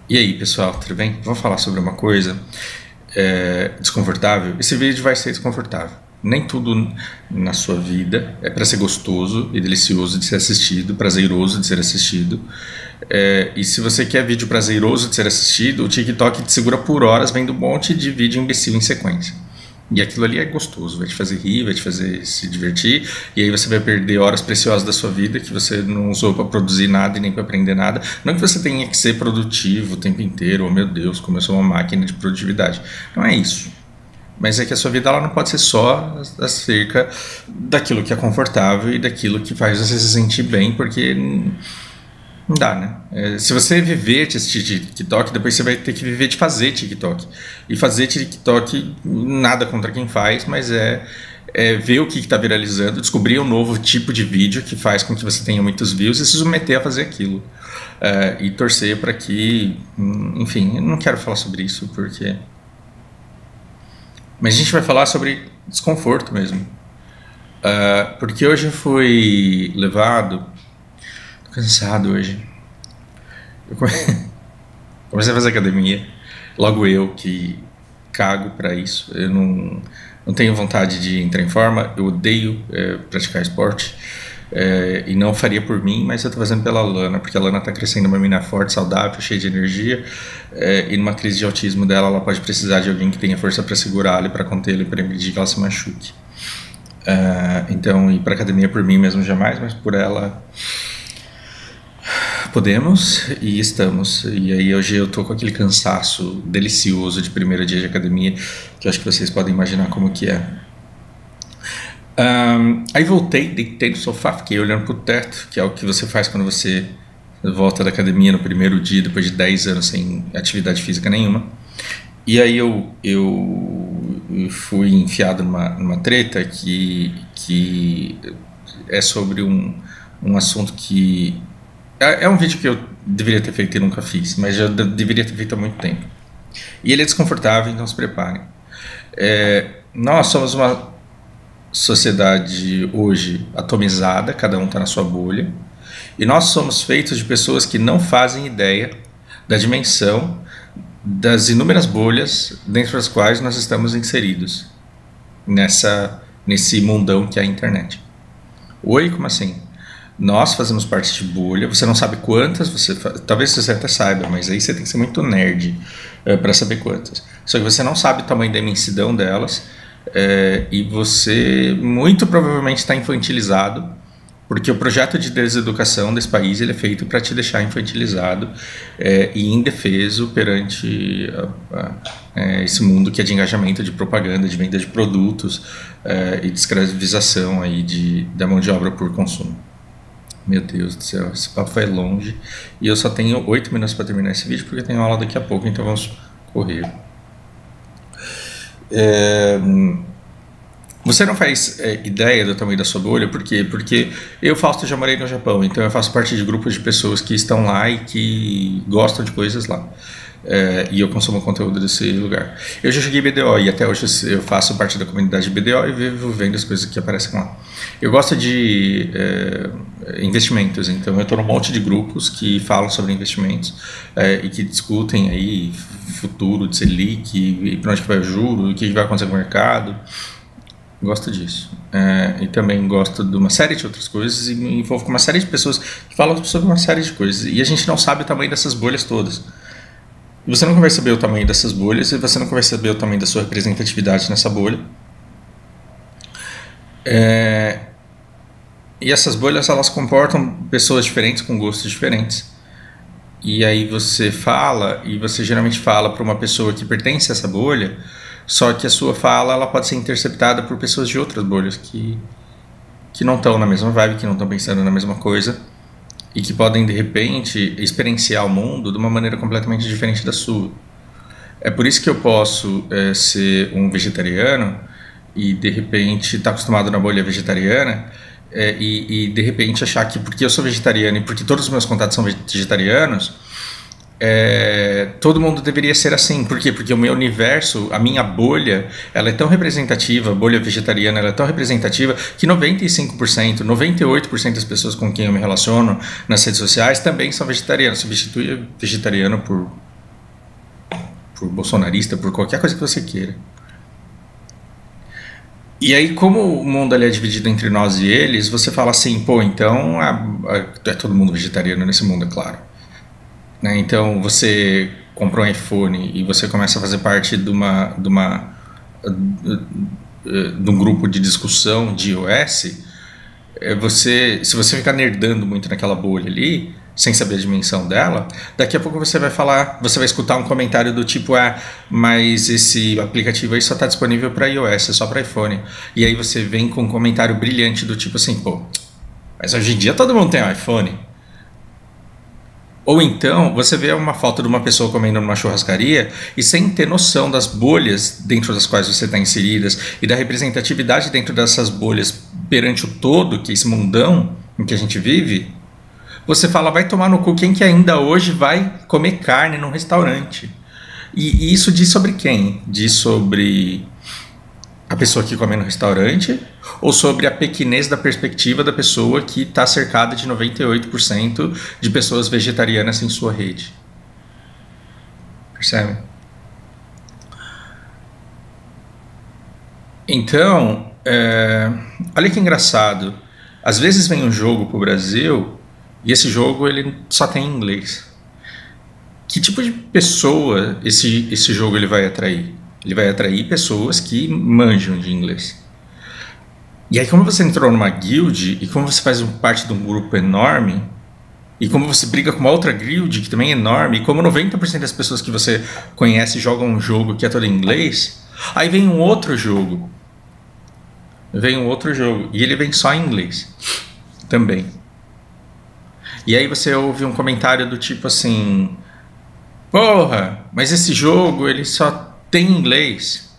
E aí, pessoal, tudo bem? Vamos falar sobre uma coisa desconfortável. Esse vídeo vai ser desconfortável. Nem tudo na sua vida é para ser gostoso e delicioso de ser assistido, prazeroso de ser assistido. E se você quer vídeo prazeroso de ser assistido, o TikTok te segura por horas vendo um monte de vídeo imbecil em sequência. E aquilo ali é gostoso, vai te fazer rir, vai te fazer se divertir, e aí você vai perder horas preciosas da sua vida que você não usou para produzir nada e nem para aprender nada. Não que você tenha que ser produtivo o tempo inteiro, oh meu Deus, como eu sou uma máquina de produtividade. Não é isso. Mas é que a sua vida ela não pode ser só acerca daquilo que é confortável e daquilo que faz você se sentir bem, porque não dá, né? Se você viver de assistir TikTok, depois você vai ter que viver de fazer TikTok. E fazer TikTok, nada contra quem faz, mas é ver o que está viralizando, descobrir um novo tipo de vídeo que faz com que você tenha muitos views e se submeter a fazer aquilo. E torcer para que... Enfim, eu não quero falar sobre isso, porque... Mas a gente vai falar sobre desconforto mesmo. Porque hoje eu fui levado... Cansado hoje. Eu comecei a fazer academia. Logo eu que cago pra isso. Eu não tenho vontade de entrar em forma. Eu odeio praticar esporte. E não faria por mim, mas eu tô fazendo pela Lana, porque a Lana tá crescendo uma menina forte, saudável, cheia de energia. E numa crise de autismo dela, ela pode precisar de alguém que tenha força pra segurá-la e pra contê-la e pra impedir que ela se machuque. Então, ir pra academia por mim mesmo jamais, mas por ela... Podemos e estamos. E aí hoje eu tô com aquele cansaço delicioso de primeiro dia de academia, que eu acho que vocês podem imaginar como que é. Aí voltei, deitei no sofá, fiquei olhando pro teto, que é o que você faz quando você volta da academia no primeiro dia, depois de 10 anos sem atividade física nenhuma. E aí eu fui enfiado numa treta que é sobre um assunto que... É um vídeo que eu deveria ter feito e nunca fiz, mas eu deveria ter feito há muito tempo. E ele é desconfortável, então se preparem. Nós somos uma sociedade hoje atomizada, cada um está na sua bolha, e nós somos feitos de pessoas que não fazem ideia da dimensão das inúmeras bolhas dentro das quais nós estamos inseridos nesse mundão que é a internet. Oi, como assim? Nós fazemos parte de bolha, você não sabe quantas, talvez você até saiba, mas aí você tem que ser muito nerd para saber quantas. Só que você não sabe o tamanho da imensidão delas e você muito provavelmente está infantilizado, porque o projeto de deseducação desse país ele é feito para te deixar infantilizado e indefeso perante esse mundo que é de engajamento, de propaganda, de venda de produtos e de escravização aí da mão de obra por consumo. Meu Deus do céu, esse papo vai longe e eu só tenho 8 minutos para terminar esse vídeo porque eu tenho aula daqui a pouco, então vamos correr. Você não faz ideia do tamanho da sua bolha, por quê? Porque eu, Fausto, já morei no Japão, então eu faço parte de grupos de pessoas que estão lá e que gostam de coisas lá. E eu consumo conteúdo desse lugar. Eu já joguei BDO e até hoje eu faço parte da comunidade de BDO e vivo vendo as coisas que aparecem lá. Eu gosto de investimentos, então eu estou num monte de grupos que falam sobre investimentos e que discutem aí futuro de Selic e para onde que vai o juro, o que vai acontecer com o mercado. Gosto disso. E também gosto de uma série de outras coisas e me envolvo com uma série de pessoas que falam sobre uma série de coisas e a gente não sabe o tamanho dessas bolhas todas. Você nunca vai saber o tamanho dessas bolhas e você nunca vai saber o tamanho da sua representatividade nessa bolha. E essas bolhas elas comportam pessoas diferentes com gostos diferentes. E aí você fala, e você geralmente fala para uma pessoa que pertence a essa bolha, só que a sua fala ela pode ser interceptada por pessoas de outras bolhas que não estão na mesma vibe, que não estão pensando na mesma coisa. E que podem, de repente, experienciar o mundo de uma maneira completamente diferente da sua. É por isso que eu posso ser um vegetariano e, de repente, estar acostumado na bolha vegetariana e, de repente, achar que porque eu sou vegetariano e porque todos os meus contatos são vegetarianos, todo mundo deveria ser assim. Por quê? Porque o meu universo, a minha bolha, ela é tão representativa, a bolha vegetariana ela é tão representativa que 95%, 98% das pessoas com quem eu me relaciono nas redes sociais também são vegetarianos. Substitui vegetariano por por bolsonarista, por qualquer coisa que você queira. E aí, como o mundo ali é dividido entre nós e eles, você fala assim, pô, então é todo mundo vegetariano nesse mundo, é claro. Né? Então, você comprou um iPhone e você começa a fazer parte de um grupo de discussão de iOS, se você ficar nerdando muito naquela bolha ali, sem saber a dimensão dela, daqui a pouco você vai falar, você vai escutar um comentário do tipo, mas esse aplicativo aí só está disponível para iOS, é só para iPhone. E aí você vem com um comentário brilhante do tipo assim, pô, mas hoje em dia todo mundo tem um iPhone. Ou então você vê uma foto de uma pessoa comendo numa churrascaria e sem ter noção das bolhas dentro das quais você está inseridas e da representatividade dentro dessas bolhas perante o todo, que é esse mundão em que a gente vive, você fala, vai tomar no cu quem que ainda hoje vai comer carne num restaurante. E isso diz sobre quem? Diz sobre a pessoa que come no restaurante ou sobre a pequenez da perspectiva da pessoa que está cercada de 98% de pessoas vegetarianas em sua rede. Percebe? Então, olha que engraçado. Às vezes vem um jogo pro Brasil e esse jogo ele só tem em inglês. Que tipo de pessoa esse jogo ele vai atrair? Ele vai atrair pessoas que manjam de inglês. E aí, como você entrou numa guild e como você faz parte de um grupo enorme, e como você briga com uma outra guild que também é enorme, e como 90% das pessoas que você conhece jogam um jogo que é todo em inglês, aí vem um outro jogo. E ele vem só em inglês também. E aí você ouve um comentário do tipo assim, porra, mas esse jogo ele só tem inglês.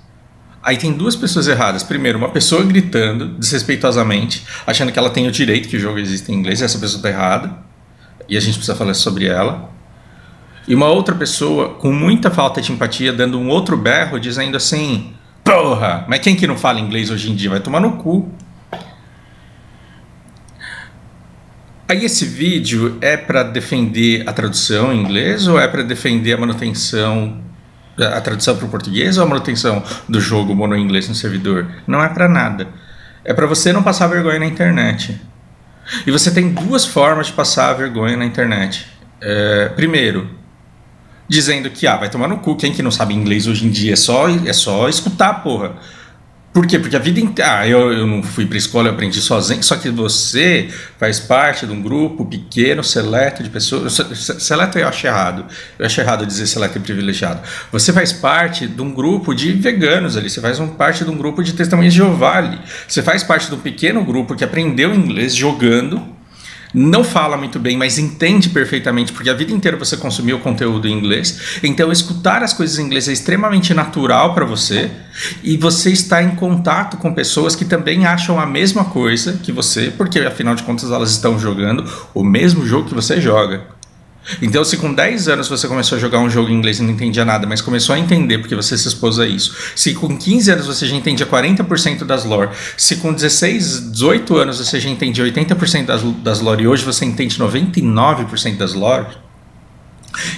Aí tem duas pessoas erradas. Primeiro, uma pessoa gritando desrespeitosamente, achando que ela tem o direito que o jogo existe em inglês, essa pessoa está errada, e a gente precisa falar sobre ela. E uma outra pessoa com muita falta de empatia dando um outro berro, dizendo assim, porra, mas quem que não fala inglês hoje em dia? Vai tomar no cu. Aí esse vídeo é para defender a tradução em inglês ou é para defender a manutenção, a tradução para o português ou a manutenção do jogo mono-inglês no servidor? Não é para nada. É para você não passar vergonha na internet. E você tem duas formas de passar vergonha na internet. Primeiro, dizendo que vai tomar no cu, quem que não sabe inglês hoje em dia é só escutar, porra. Por quê? Porque a vida inteira... eu não fui para escola, eu aprendi sozinho, só que você faz parte de um grupo pequeno, seleto de pessoas... Seleto eu acho errado. Eu acho errado dizer seleto e privilegiado. Você faz parte de um grupo de veganos ali, você faz parte de um grupo de testemunhas de Jeová ali. Você faz parte de um pequeno grupo que aprendeu inglês jogando, não fala muito bem, mas entende perfeitamente, porque a vida inteira você consumiu conteúdo em inglês. Então escutar as coisas em inglês é extremamente natural para você, e você está em contato com pessoas que também acham a mesma coisa que você, porque afinal de contas elas estão jogando o mesmo jogo que você joga. Então, se com 10 anos você começou a jogar um jogo em inglês e não entendia nada, mas começou a entender porque você se expôs a isso, se com 15 anos você já entendia 40% das lore, se com 16, 18 anos você já entendia 80% das lore e hoje você entende 99% das lore,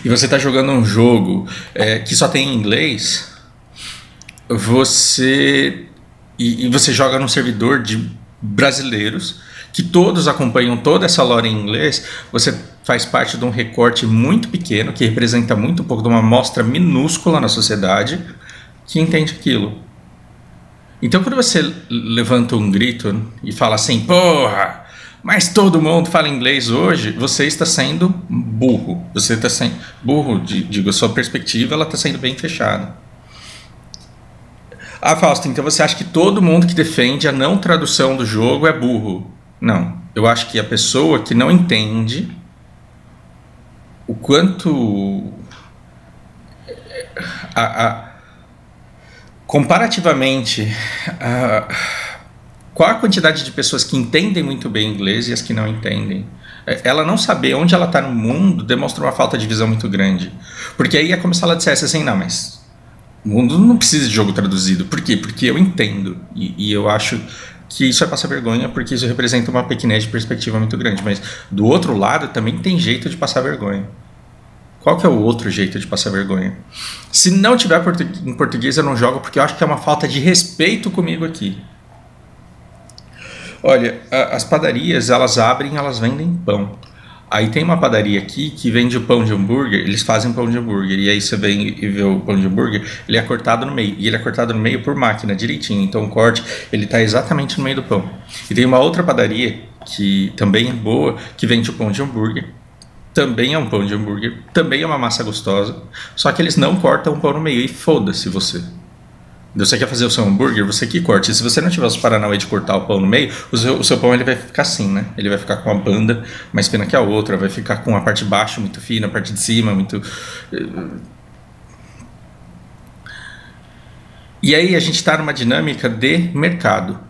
e você está jogando um jogo que só tem em inglês, você joga num servidor de brasileiros que todos acompanham toda essa lore em inglês, você faz parte de um recorte muito pequeno, que representa muito pouco de uma amostra minúscula na sociedade, que entende aquilo. Então, quando você levanta um grito e fala assim, porra, mas todo mundo fala inglês hoje, você está sendo burro. Você está sendo burro, digo, a sua perspectiva ela está sendo bem fechada. Fausto, então você acha que todo mundo que defende a não tradução do jogo é burro? Não, eu acho que a pessoa que não entende o quanto comparativamente qual a quantidade de pessoas que entendem muito bem inglês e as que não entendem. Ela não saber onde ela está no mundo demonstra uma falta de visão muito grande, porque aí é como se ela dissesse assim, não, mas o mundo não precisa de jogo traduzido. Por quê? Porque eu entendo, e eu acho que isso é passar vergonha, porque isso representa uma pequenez de perspectiva muito grande, mas do outro lado também tem jeito de passar vergonha. Qual que é o outro jeito de passar vergonha? Se não tiver em português, eu não jogo, porque eu acho que é uma falta de respeito comigo aqui. Olha, as padarias, elas abrem, elas vendem pão. Aí tem uma padaria aqui que vende o pão de hambúrguer, eles fazem pão de hambúrguer, e aí você vem e vê o pão de hambúrguer, ele é cortado no meio, e ele é cortado no meio por máquina, direitinho, então o corte, ele tá exatamente no meio do pão. E tem uma outra padaria, que também é boa, que vende o pão de hambúrguer, também é um pão de hambúrguer, também é uma massa gostosa, só que eles não cortam o pão no meio, e foda-se você. Você quer fazer o seu hambúrguer, você que corte. E se você não tiver os paranauê de cortar o pão no meio, o seu pão ele vai ficar assim, né? Ele vai ficar com uma banda mais fina que a outra, vai ficar com a parte de baixo muito fina, a parte de cima muito... E aí a gente está numa dinâmica de mercado.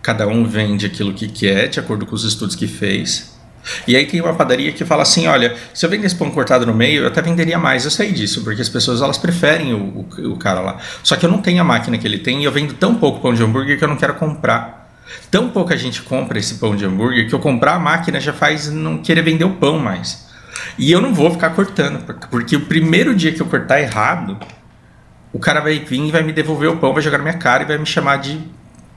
Cada um vende aquilo que quer, de acordo com os estudos que fez. E aí tem uma padaria que fala assim, olha, se eu vendesse pão cortado no meio, eu até venderia mais. Eu sei disso, porque as pessoas elas preferem o cara lá. Só que eu não tenho a máquina que ele tem e eu vendo tão pouco pão de hambúrguer que eu não quero comprar. Tão pouca gente compra esse pão de hambúrguer que eu comprar a máquina já faz não querer vender o pão mais. E eu não vou ficar cortando, porque o primeiro dia que eu cortar errado, o cara vai vir e vai me devolver o pão, vai jogar na minha cara e vai me chamar de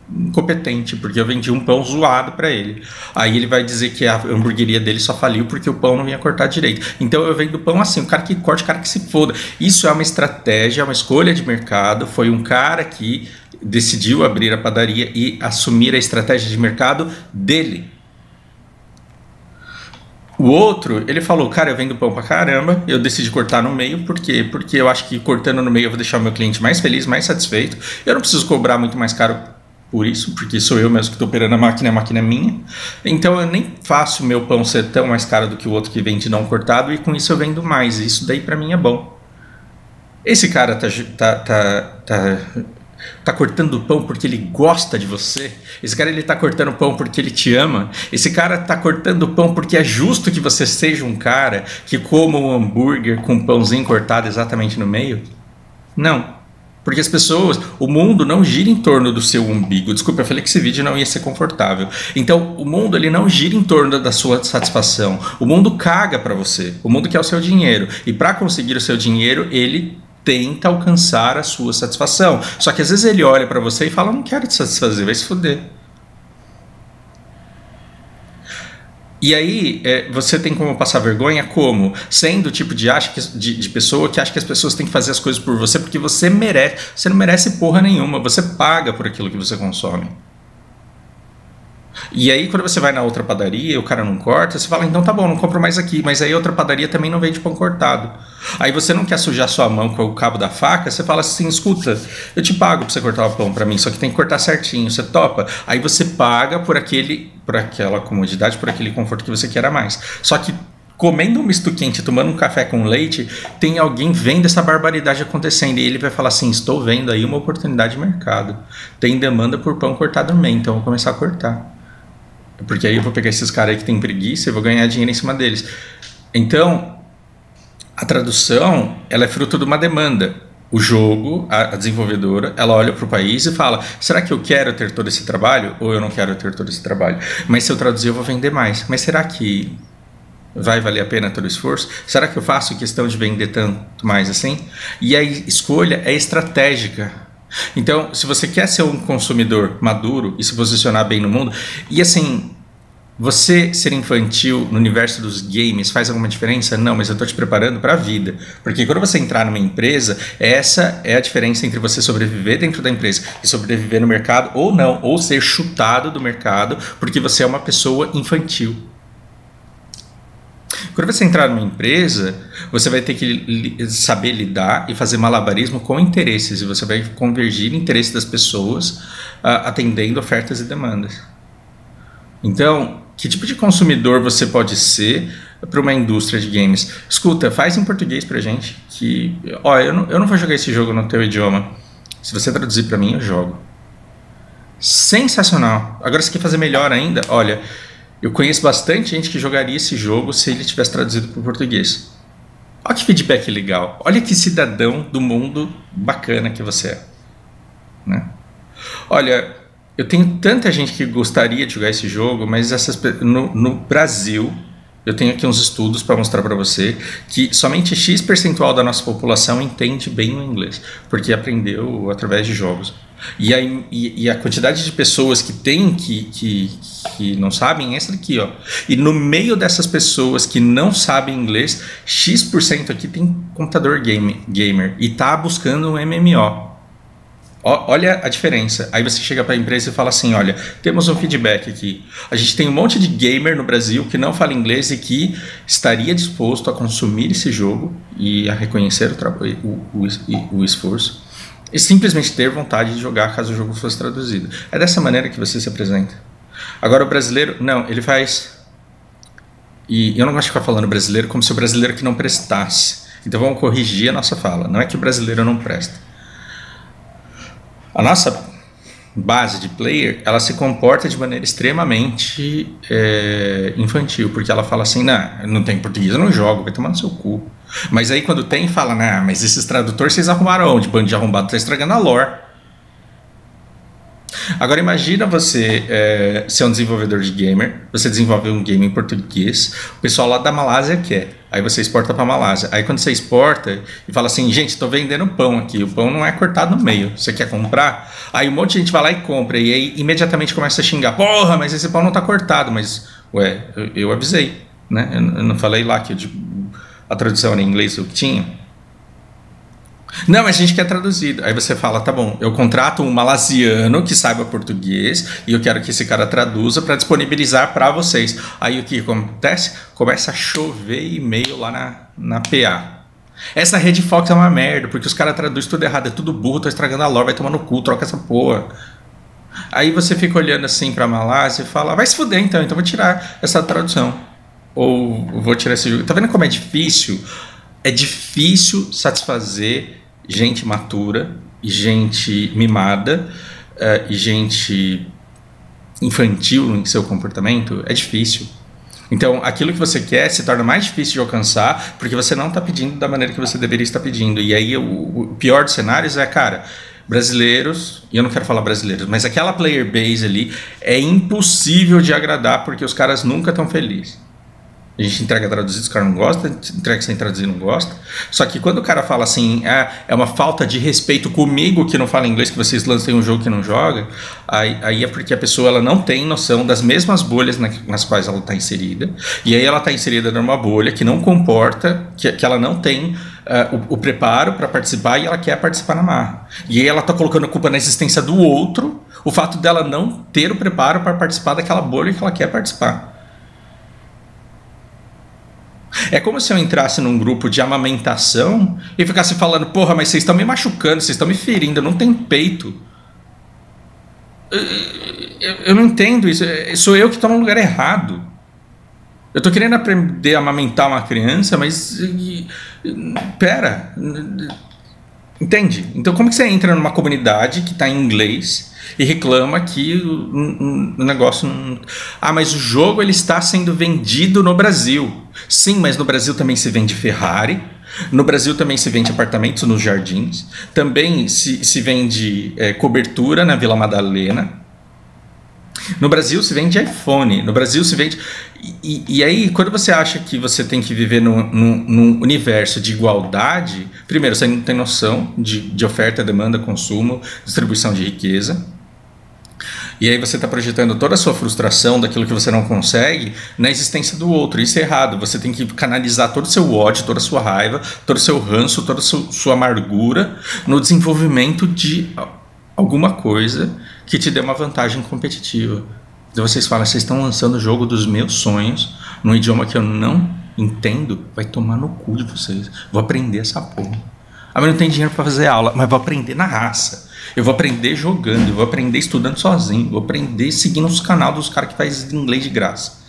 incompetente, porque eu vendi um pão zoado para ele. Aí ele vai dizer que a hamburgueria dele só faliu porque o pão não vinha cortar direito. Então eu vendo pão assim, o cara que corta, o cara que se foda. Isso é uma estratégia, é uma escolha de mercado. Foi um cara que decidiu abrir a padaria e assumir a estratégia de mercado dele. O outro, ele falou, cara, eu vendo pão pra caramba, eu decidi cortar no meio, por quê? Porque eu acho que cortando no meio eu vou deixar o meu cliente mais feliz, mais satisfeito. Eu não preciso cobrar muito mais caro por isso, porque sou eu mesmo que estou operando a máquina é minha. Então eu nem faço o meu pão ser tão mais caro do que o outro que vende não cortado, e com isso eu vendo mais. Isso daí pra mim é bom. Esse cara tá cortando pão porque ele gosta de você. Esse cara ele tá cortando pão porque ele te ama. Esse cara tá cortando pão porque é justo que você seja um cara que coma um hambúrguer com um pãozinho cortado exatamente no meio? Não. Porque as pessoas, o mundo não gira em torno do seu umbigo. Desculpa, eu falei que esse vídeo não ia ser confortável. Então, o mundo ele não gira em torno da sua satisfação. O mundo caga para você. O mundo quer o seu dinheiro. E para conseguir o seu dinheiro, ele tenta alcançar a sua satisfação. Só que às vezes ele olha para você e fala, não quero te satisfazer, vai se fuder. E aí, você tem como passar vergonha como? Sendo o tipo de pessoa que acha que as pessoas têm que fazer as coisas por você porque você merece. Você não merece porra nenhuma, você paga por aquilo que você consome. E aí quando você vai na outra padaria e o cara não corta, você fala, então tá bom, não compro mais aqui. Mas aí outra padaria também não vende pão cortado. Aí você não quer sujar sua mão com o cabo da faca, você fala assim, escuta, eu te pago pra você cortar o pão pra mim, só que tem que cortar certinho, você topa? Aí você paga por aquela comodidade, por aquele conforto que você quer a mais. Só que comendo um misto quente, tomando um café com leite, tem alguém vendo essa barbaridade acontecendo, e ele vai falar assim, estou vendo aí uma oportunidade de mercado. Tem demanda por pão cortado no meio, então eu vou começar a cortar. Porque aí eu vou pegar esses caras aí que tem preguiça e vou ganhar dinheiro em cima deles. Então, a tradução, ela é fruto de uma demanda. O jogo, a desenvolvedora, ela olha para o país e fala, será que eu quero ter todo esse trabalho ou eu não quero ter todo esse trabalho? Mas se eu traduzir eu vou vender mais. Mas será que vai valer a pena todo o esforço? Será que eu faço questão de vender tanto mais assim? E a escolha é estratégica. Então, se você quer ser um consumidor maduro e se posicionar bem no mundo, e assim, você ser infantil no universo dos games faz alguma diferença? Não, mas eu estou te preparando para a vida. Porque quando você entrar numa empresa, essa é a diferença entre você sobreviver dentro da empresa e sobreviver no mercado ou não, ou ser chutado do mercado porque você é uma pessoa infantil. Quando você entrar numa empresa, você vai ter que saber lidar e fazer malabarismo com interesses, e você vai convergir interesses das pessoas atendendo ofertas e demandas. Então, que tipo de consumidor você pode ser para uma indústria de games? Escuta, faz em português pra gente, que eu não vou jogar esse jogo no teu idioma. Se você traduzir para mim, eu jogo. Sensacional. Agora, se quer fazer melhor ainda, olha, eu conheço bastante gente que jogaria esse jogo se ele tivesse traduzido para o português. Olha que feedback legal. Olha que cidadão do mundo bacana que você é. Né? Olha, eu tenho tanta gente que gostaria de jogar esse jogo, mas no Brasil Eu tenho aqui uns estudos para mostrar para você que somente X% da nossa população entende bem o inglês, porque aprendeu através de jogos. E a quantidade de pessoas que tem que não sabem é essa daqui, ó. E no meio dessas pessoas que não sabem inglês, X% aqui tem computador gamer e tá buscando um MMO. Olha a diferença. Aí você chega para a empresa e fala assim, olha, temos um feedback aqui. A gente tem um monte de gamer no Brasil que não fala inglês e que estaria disposto a consumir esse jogo e a reconhecer o esforço e simplesmente ter vontade de jogar caso o jogo fosse traduzido. É dessa maneira que você se apresenta. Agora o brasileiro, não, ele faz... E eu não gosto de ficar falando brasileiro como se o brasileiro que não prestasse. Então vamos corrigir a nossa fala. Não é que o brasileiro não presta. A nossa base de player, ela se comporta de maneira extremamente infantil, porque ela fala assim, não tem português, eu não jogo, vai tomar no seu cu. Mas aí quando tem, fala, mas esses tradutores vocês arrumaram onde? Bando de arrombado, tá estragando a lore. Agora imagina você ser um desenvolvedor de gamer, você desenvolve um game em português, o pessoal lá da Malásia quer, aí você exporta para Malásia, aí quando você exporta e fala assim, gente, estou vendendo pão aqui, o pão não é cortado no meio, você quer comprar? Aí um monte de gente vai lá e compra, e aí imediatamente começa a xingar, porra, mas esse pão não está cortado, mas, eu avisei, né? Eu não falei lá que a tradução era em inglês o que tinha? Não, mas a gente quer traduzido. Aí você fala, tá bom, eu contrato um malasiano que saiba português e eu quero que esse cara traduza para disponibilizar para vocês. Aí o que acontece? Começa a chover e-mail lá na PA. Essa rede Fox é uma merda, porque os caras traduzem tudo errado, é tudo burro, tô estragando a lore, vai tomar no cu, troca essa porra. Aí você fica olhando assim pra Malásia e fala, vai se fuder então vou tirar essa tradução. Ou vou tirar esse jogo. Tá vendo como é difícil? É difícil satisfazer gente matura e gente mimada e gente infantil em seu comportamento. É difícil. Então, aquilo que você quer se torna mais difícil de alcançar porque você não está pedindo da maneira que você deveria estar pedindo. E aí, o pior dos cenários é, cara, brasileiros, e eu não quero falar brasileiros, mas aquela player base ali é impossível de agradar porque os caras nunca estão felizes. A gente entrega traduzido, os caras não gostam, entrega sem traduzir, não gosta. Só que quando o cara fala assim, é uma falta de respeito comigo que não fala inglês, que vocês lancem um jogo que não joga, aí é porque a pessoa ela não tem noção das mesmas bolhas nas quais ela está inserida, e aí ela está inserida numa bolha que não comporta, que ela não tem o preparo para participar e ela quer participar na marra. E aí ela está colocando a culpa na existência do outro, o fato dela não ter o preparo para participar daquela bolha que ela quer participar. É como se eu entrasse num grupo de amamentação e ficasse falando, porra, mas vocês estão me machucando, vocês estão me ferindo, eu não tenho peito. Eu não entendo isso, sou eu que estou no lugar errado. Eu estou querendo aprender a amamentar uma criança, mas... Pera... Entende? Então como que você entra numa comunidade que está em inglês e reclama que o negócio não... mas o jogo ele está sendo vendido no Brasil. Sim, mas no Brasil também se vende Ferrari, no Brasil também se vende apartamentos nos jardins, também se vende cobertura na Vila Madalena. No Brasil se vende iPhone, no Brasil se vende... E aí, quando você acha que você tem que viver num universo de igualdade, primeiro, você não tem noção de oferta, demanda, consumo, distribuição de riqueza. E aí você está projetando toda a sua frustração daquilo que você não consegue na existência do outro. Isso é errado. Você tem que canalizar todo o seu ódio, toda a sua raiva, todo o seu ranço, toda a sua amargura no desenvolvimento de alguma coisa que te dê uma vantagem competitiva. Então vocês falam, vocês estão lançando o jogo dos meus sonhos num idioma que eu não entendo, vai tomar no cu de vocês. Vou aprender essa porra. Mas não tem dinheiro para fazer aula, mas vou aprender na raça. Eu vou aprender jogando, eu vou aprender estudando sozinho, vou aprender seguindo os canais dos caras que fazem inglês de graça.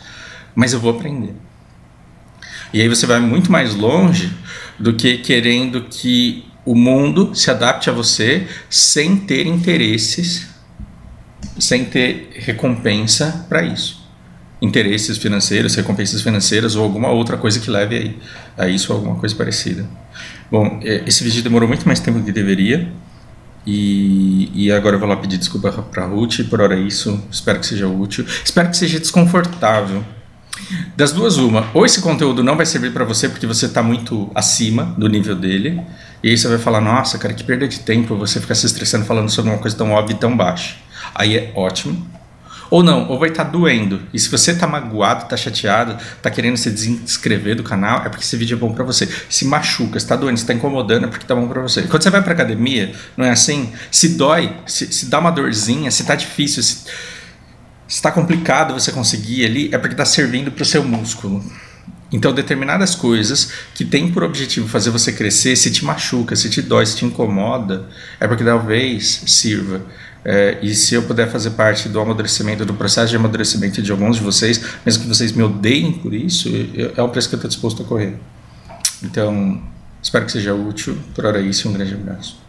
Mas eu vou aprender. E aí você vai muito mais longe do que querendo que o mundo se adapte a você sem ter interesses, sem ter recompensa para isso. Interesses financeiros, recompensas financeiras ou alguma outra coisa que leve a isso ou alguma coisa parecida. Bom, esse vídeo demorou muito mais tempo do que deveria. E agora eu vou lá pedir desculpa para a Ruth por hora isso. Espero que seja útil. Espero que seja desconfortável. Das duas, uma. Ou esse conteúdo não vai servir para você porque você está muito acima do nível dele. E aí você vai falar, nossa, cara, que perda de tempo você ficar se estressando falando sobre uma coisa tão óbvia e tão baixa. Aí é ótimo. Ou não, ou vai estar doendo. E se você tá magoado, tá chateado, tá querendo se desinscrever do canal, é porque esse vídeo é bom pra você. Se machuca, se tá doendo, se tá incomodando, é porque tá bom pra você. Quando você vai pra academia, não é assim? Se dói, se dá uma dorzinha, se tá difícil, se tá complicado você conseguir ali, é porque tá servindo pro seu músculo. Então, determinadas coisas que tem por objetivo fazer você crescer, se te machuca, se te dói, se te incomoda, é porque talvez sirva. E se eu puder fazer parte do amadurecimento, do processo de amadurecimento de alguns de vocês, mesmo que vocês me odeiem por isso, é o preço que eu estou disposto a correr. Então, espero que seja útil. Por hora é isso, um grande abraço.